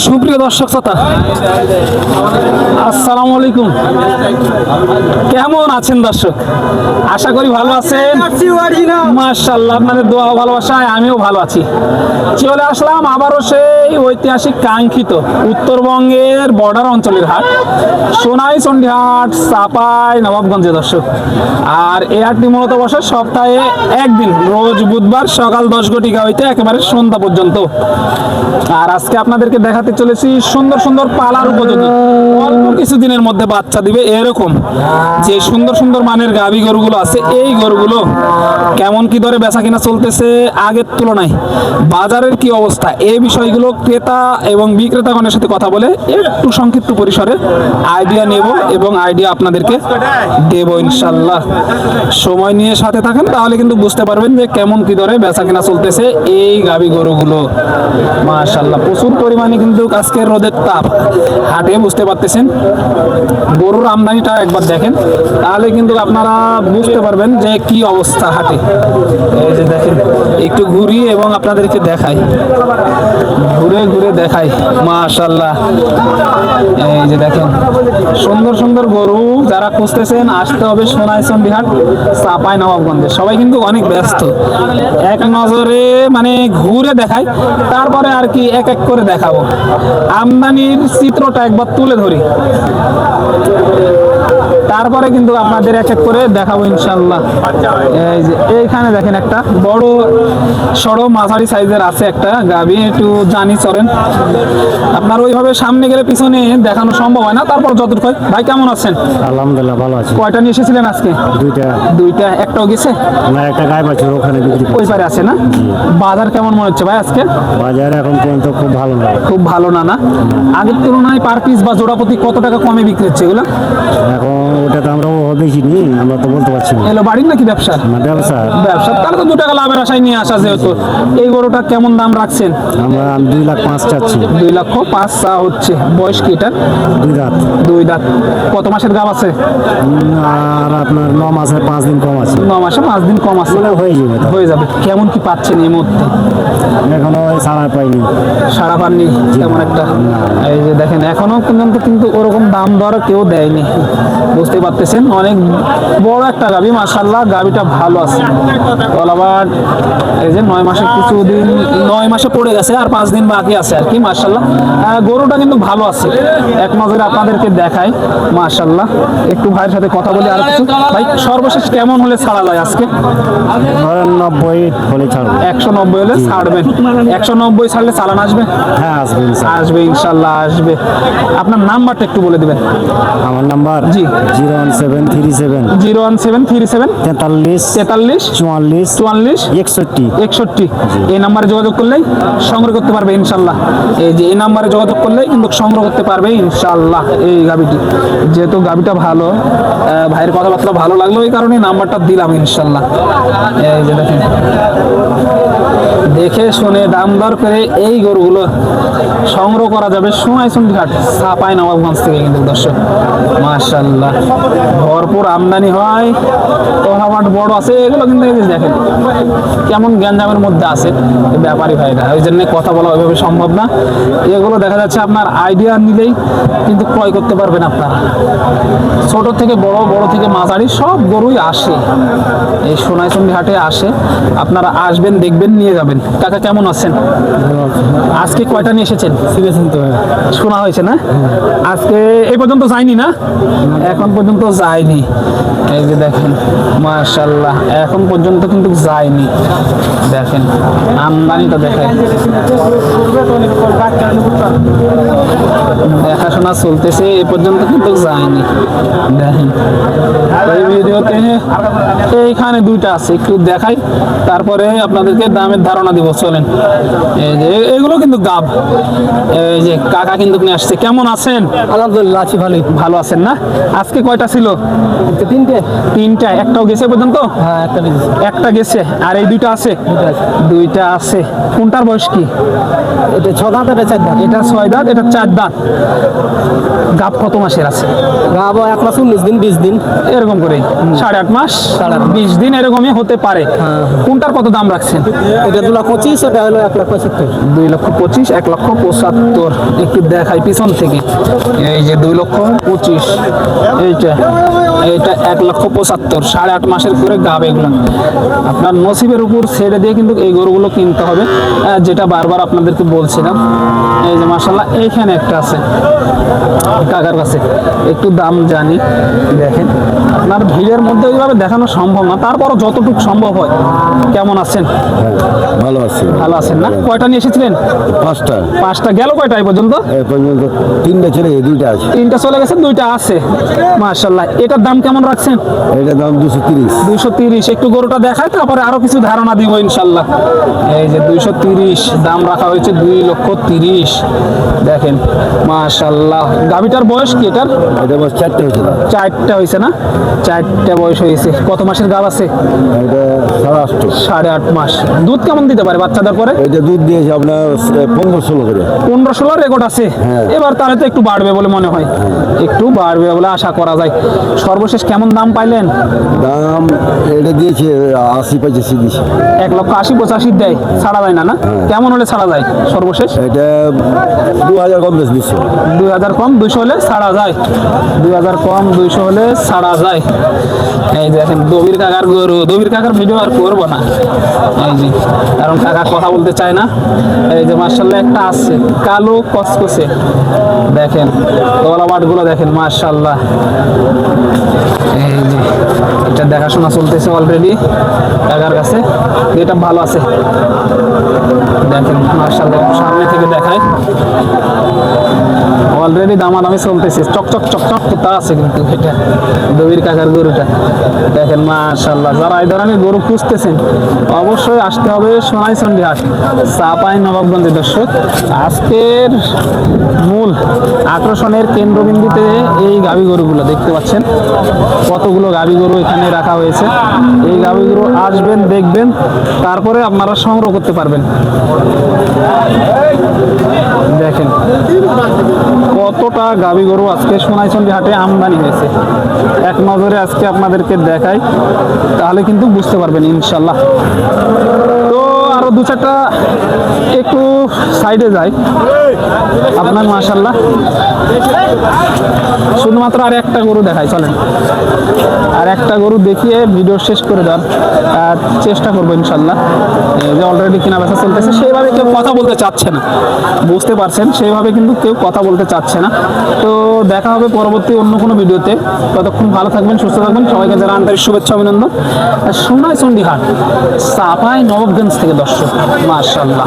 সুপ্রিয় দর্শক শ্রোতা, আসসালামু আলাইকুম। কেমন আছেন দর্শক? আশা করি ভালো আছেন। মাশাআল্লাহ, আপনাদের দোয়া ও ভালোবাসায় আমিও ভালো আছি। চলে আসলাম আবারও সেই ঐতিহাসিক কাঙ্ক্ষিত উত্তরবঙ্গের বর্ডার অঞ্চলের হাট, সোনাইচন্ডী হাট, চাপাই নবাবগঞ্জে দর্শক। আর এই হাটটি মূলত বসে সপ্তাহে একদিন, রোজ বুধবার সকাল 10 ঘটিকা হইতে একেবারে সন্ধ্যা পর্যন্ত। আর আজকে আপনাদেরকে দেখাতে চলেছি সুন্দর সুন্দর পালার উপযোগী, অল্প কিছুদিনের মধ্যে বাচ্চা দিবে এরকম যে সুন্দর সুন্দর মানের গাভী গরুগুলো আছে। এই গরুগুলো কেমন কি দরে বেচা কিনা চলতেছে, আগের তুলনায় বাজারের কি অবস্থা, এই বিষয়গুলো ক্রেতা এবং বিক্রেতাগণের সাথে কথা বলে একটু সংক্ষিপ্ত পরিসরে আইডিয়া নেব এবং আইডিয়া আপনাদেরকে দেব ইনশাল্লাহ। সময় নিয়ে সাথে থাকেন, তাহলে কিন্তু বুঝতে পারবেন যে কেমন কি দরে বেচা কিনা চলতেছে এই গাভী গরুগুলো। মাশাআল্লাহ, প্রচুর পরিমাণে কিন্তু আজকের রোদের তাপ হাটে, বুঝতে পারতেছেন। গরুর আমদানিটা একবার দেখেন, তাহলে কিন্তু আপনারা বুঝতে পারবেন যে কি অবস্থা হাটে। এই যে দেখেন, একটু ঘুরি এবং আপনাদেরকে দেখাই, ঘুরে ঘুরে দেখাই। মাশাআল্লাহ, এই যে দেখেন সুন্দর সুন্দর গরু। যারা খুঁজতেছেন আসতে হবে সোনাইচন্ডী হাট, চাপাই নবাবগঞ্জে। সবাই কিন্তু অনেক ব্যস্ত, এক নজরে মানে ঘুরে দেখাই, তারপরে আর কি এক এক করে দেখাবো। আমদানির চিত্রটা একবার তুলে ধরি, তারপরে কিন্তু আপনাদের এক এক করে দেখাবো ইনশাল্লাহ। এই যে এইখানে দেখেন একটা বড় সড়ো মাঝারি সাইজের আছে একটা গাভী, একটু জানি চলেন। আপনার ওইভাবে সামনে গেলে পিছনে দেখানো সম্ভব হয় না, তারপর যতটুকু হয়। ভাই কেমন আছেন? আলহামদুলিল্লাহ ভালো আছি। কয়টা নিয়ে এসেছিলেন আজকে? দুইটা। একটাও গেছে? না, একটা গায়ে বাছুর ওখানে বিক্রি ওই পারে আছে না? বাজার কেমন মনে হচ্ছে ভাই আজকে? বাজার এখন পর্যন্ত খুব ভালো না। খুব ভালো না? আগের তুলনায় পার পিস বা জোড়া প্রতি কত টাকা কমে বিক্রি হচ্ছে এগুলো? এখন ওটা তো আমরা দেখিনি, আমরা তো বলতে পারছি না। এলো বাড়ির নাকি ব্যবসা? ব্যবসা। তাহলে তো 2 টাকা লাভের আশায় নিয়ে আসা। যেহেতু এই গরুটা কেমন দাম রাখছেন? আমরা 2,05,000 চাচ্ছি। 2,05,000 চা হচ্ছে। বয়স কি এটা? 2 দাঁত। 2 দাঁত। কত মাসের গাব আছে? আর আপনার 9 মাসে 5 দিন কম আছে। 9 মাসে 5 দিন কম আছে। হয়ে যাবে। কেমন কি পাচ্ছেন এই মুহূর্তে? এখনো সাড়া পাইনি। সারা পাননি তেমন একটা? এই যে দেখেন, এখনো পর্যন্ত কিন্তু ওরকম দাম দর কেউ দেয়নি, বুঝতে পারতেছেন। অনেক বড় একটা গাভী, মাশাআল্লাহ গাভীটা ভালো আছে। আবার এই যে 9 মাসে কিছুদিন, 9 মাসে পড়ে গেছে, আর 5 দিন বাকি আছে আর কি। মাশাআল্লাহ গরুটা কিন্তু ভালো আছে। এক নজরে আপনাদেরকে দেখাই। মাশাআল্লাহ, একটু ভাইয়ের সাথে কথা বলি আর কিছু। ভাই সর্বশেষ কেমন হলে ছাড়া যায় আজকে? 90 হলে ছাড়বো। 190 হলে ছাড়বেন? 190 ছাড়লে চালান আসবে? হ্যাঁ আসবে, আসবে ইনশাল্লাহ আসবে। আপনার নাম্বারটা একটু বলে দিবেন। আমার নাম্বার জি 01737 01737 43 44 44 44 61 61। এই নাম্বারে যোগাযোগ করলেই সংগ্রহ করতে পারবে ইনশাল্লাহ। এই যে এই নাম্বারে যোগাযোগ করলেই কিন্তু সংগ্রহ করতে পারবে ইনশাল্লাহ এই গাভীটি। যেহেতু গাভীটা ভালো, ভাইয়ের কথাবার্তা ভালো লাগলো, এই কারণে নাম্বারটা দিলাম ইনশাল্লাহ। এই যে দেখেন, দেখে শুনে দাম দর করে এই গরুগুলো সংগ্রহ করা যাবে সোনাইচন্ডী হাট, চাপাই নবাবগঞ্জ থেকে কিন্তু দর্শক। মাশাআল্লাহ ভরপুর আমদানি হয়, তহাবাট বড় আছে এগুলো কিন্তু। এই যে দেখেন কেমন গ্যাঞ্জামের মধ্যে আছে ব্যাপারী ভাইরা, ওই জন্য কথা বলা ওইভাবে সম্ভব না। এগুলো দেখা যাচ্ছে আপনার আইডিয়া নিলেই কিন্তু ক্রয় করতে পারবেন আপনারা। ছোট থেকে বড়, বড় থেকে মাঝারি সব গরুই আসে এই সোনাইচন্ডী হাটে আসে। আপনারা আসবেন, দেখবেন, নিয়ে যাবেন। কাকা কেমন আছেন? আজকে কয়টা নিয়ে এসেছেন? শোনা হয়েছে না? আজকে এই পর্যন্ত যায়নি না? এখন পর্যন্ত যায়নি। এই যে দেখেন মাশাআল্লাহ, এখন পর্যন্ত কিন্তু যায়নি। দেখেন আমদানিটা দেখেন, দেখাশোনা চলতেছে, এ পর্যন্ত কিন্তু যায়নি। দেখেন এই ভিডিওতে এইখানে 2টা আছে, একটু দেখাই, তারপরে আপনাদেরকে দামের ধারণা দিব। চলেন, এই যে এগুলো কিন্তু গাব। এই যে কাকা কিন্তু নিয়ে আসছে। কেমন আছেন? আলহামদুলিল্লাহ আছি, ভালোই। ভালো আছেন না? আজকে কয়টা ছিল? 3টে। একটাও গেছে পর্যন্ত? হ্যাঁ একটা গেছে। আর এই 2টা আছে? 2টা আছে। কোনটার বয়স কি? এটা 6 দাঁত, এটা 4 দাঁত। এটা 6 দাঁত, এটা 4 দাঁত। গাব কত মাসের আছে? গাব 1 মাস 19 দিন 20 দিন এরকম করে 8.5 মাস 20 দিন এরকমই হতে পারে। কোনটার কত দাম রাখছেন? এটা 2,05,000 25, ওটা হলো 1,75,000। 2,25,000, 1,75,000। একটু দেখাই পিছন থেকে, এই যে 2,25,000, এইটা 1,75,000, 8.5 মাসের করে গাব। এগুলো আপনার নসিবের উপর ছেড়ে দিয়ে কিন্তু এই গরুগুলো কিনতে হবে, যেটা বারবার আপনাদেরকে বলছিলাম। এই যে মাশাআল্লাহ এইখানে একটা আছে কাকার কাছে, একটু দাম জানি। দেখেন আপনার ভিড়ের মধ্যে ওইভাবে দেখানো সম্ভব না, তারপরও যতটুকু সম্ভব হয়। কেমন আছেন? ভালো আছে। ভালো আছেন না? কয়টা নিয়ে এসেছিলেন? 5টা। 5টা গেল, কয়টা এই পর্যন্ত? এই পর্যন্ত 3টা ছেলে, 2টা আছে। 3টা চলে গেছে, 2টা আছে। মাশাআল্লাহ। এটার দাম কেমন রাখছেন? এটা দাম 230। 230। একটু গরুটা দেখায়, তারপরে আরো কিছু ধারণা দিব ইনশাল্লাহ। এই যে 230 দাম রাখা হয়েছে, 2,30,000। দেখেন মাশাআল্লাহ। গাভিটার বয়স কি এটার? এটা বস 4টা হয়েছে না? 4টা হয়েছে না? 4টা বয়স হয়েছে। কত মাসের গাভ আছে? এটা 8.5। 8.5 মাস। দুধ কেমন দিতে পারে বাচ্চাদের পরে? এটা দুধ দিয়েছে আপনার 15-16 করে। 15-16 রেকর্ড আছে। হ্যাঁ। এবার তাহলে তো একটু বাড়বে বলে মনে হয়, একটু বাড়বে বলে আশা করা যায়। সর্বশেষ কেমন দাম পাইলেন? দাম এটা দিয়েছে 80-85 দিয়েছে। 1,80,85 দেয়, ছাড়া যায় না? না কেমন হলে ছাড়া যায় সর্বশেষ? এটা 2000 কম বেশ দিচ্ছে। 2,000 কম 200 হলে ছাড়া যায়। 2,000 কম 200 হলে ছাড়া যায়। এই দেখেন দবির কাকার গরু। দবির কাকার ভিডিও আর করবো না, এই যে কারণ কাকা কথা বলতে চায় না। এই যে মাশাআল্লাহ একটা আছে কালো কসকসে, দেখেন গলা বাটগুলো দেখেন মাশাআল্লাহ। এই যে এটা দেখাশোনা চলতেছে অলরেডি কাকার কাছে, এটা ভালো আছে। দেখেন মাশাআল্লাহ, সামনে থেকে দেখায়। অলরেডি দামাদামি চলতেছে, চকচক চকচক করতে আছে কিন্তু এটা দবির কাকার গরুটা। দেখেন মাশাআল্লাহ। যারা এই ধরনের গরু খুঁজতেছেন অবশ্যই আসতে হবে সোনাইচন্ডী হাট, চাঁপাইনবাবগঞ্জে। দর্শক, আজকের মূল আকর্ষণের কেন্দ্রবিন্দুতে এই গাভী গরুগুলো দেখতে পাচ্ছেন। কতগুলো গাভী গরু এখানে রাখা হয়েছে। এই গাভী গরু আসবেন, দেখবেন, তারপরে আপনারা সংগ্রহ করতে পারবেন। দেখেন কতটা গাভী গরু আজকে সোনাইচন্ডী হাটে আমদানি হয়েছে। এক নজরে আজকে আপনাদেরকে দেখাই, তাহলে কিন্তু বুঝতে পারবেন ইনশাল্লাহ। তো আরো 2-4টা একটু সাইডে যাই আপনার। মাশাআল্লাহ, শুধুমাত্র আর একটা গরু দেখাই, চলেন আর একটা গরু দেখিয়ে ভিডিও শেষ করে দেওয়ার চেষ্টা করবো ইনশাল্লাহ। যে অলরেডি কেনা বেচা চলতেছে, সেইভাবে কেউ কথা বলতে চাচ্ছে না, বুঝতে পারছেন, সেইভাবে কিন্তু কেউ কথা বলতে চাচ্ছে না। তো দেখা হবে পরবর্তী অন্য কোনো ভিডিওতে। ততক্ষণ ভালো থাকবেন, সুস্থ থাকবেন। সবাইকে যারা আন্তরিক শুভেচ্ছা, অভিনন্দন। সোনাইচন্ডী হাট, চাঁপাইনবাবগঞ্জ থেকে দর্শক। মাশাআল্লাহ।